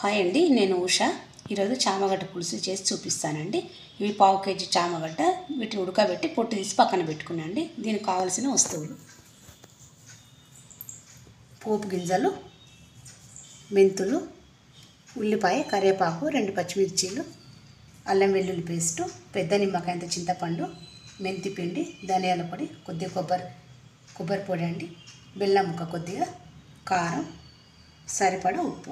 Hi అండి, నేను ఉషా. ఈరోజు చామగడ్డ పులుసు చేసి చూపిస్తానండి. ఇవి 1/2 కేజీ చామగడ్డ, వీటిని ఉడకబెట్టి పొట్టు తీసి పక్కన పెట్టుకున్నాండి. దీనికి కావాల్సిన వస్తువులు: పోపు గింజలు, మెంతులు, ఉల్లిపాయ, కరివేపాకు, 2 పచ్చిమిర్చీలు, అల్లం వెల్లుల్లి పేస్టు, పెద్ద నిమ్మకాయంత చింతపండు, మెంతి పిండి, ధనియాల పొడి, కొద్దిగా కొబ్బరి పొడి అండి, బెల్లం ముక్క కొద్దిగా, కారం, సరిపడా ఉప్పు.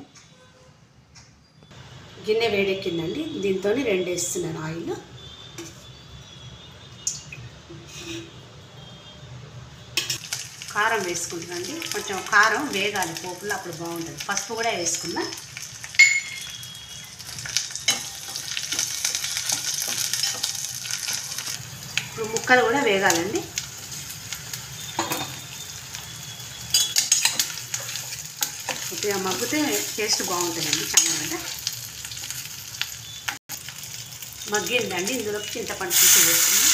గిన్నె వేడెక్కిందండి. దీంతో 2 వేస్తున్నాను ఆయిల్. కారం వేసుకుంటున్నాండి. కొంచెం కారం వేగాలి పోపులో, అప్పుడు బాగుంటుంది. పసుపు కూడా వేసుకున్నా. ఇప్పుడు ముక్కలు కూడా వేగాలండి. కొద్దిగా మగ్గితే టేస్ట్ బాగుంటుందండి చామగడ్డ. మగ్గిందండి. ఇందులోకి చింతపండు పులుసు వేసుకున్నాం.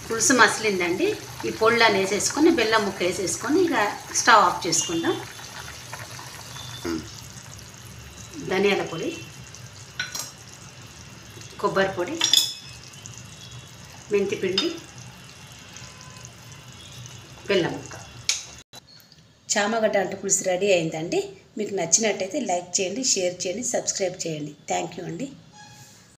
పులుసు మసిలిందండి. ఈ పొళ్ళని వేసేసుకొని బెల్లం ముక్క వేసేసుకొని ఇక స్టవ్ ఆఫ్ చేసుకుందాం. ధనియాల పొడి, కొబ్బరి పొడి, మెంతి పిండి, బెల్లం ముక్క. చామగడ్డ అంటు పులుసు రెడీ అయిందండి. మీకు నచ్చినట్టయితే లైక్ చేయండి, షేర్ చేయండి, సబ్స్క్రైబ్ చేయండి. థ్యాంక్ యూ అండి.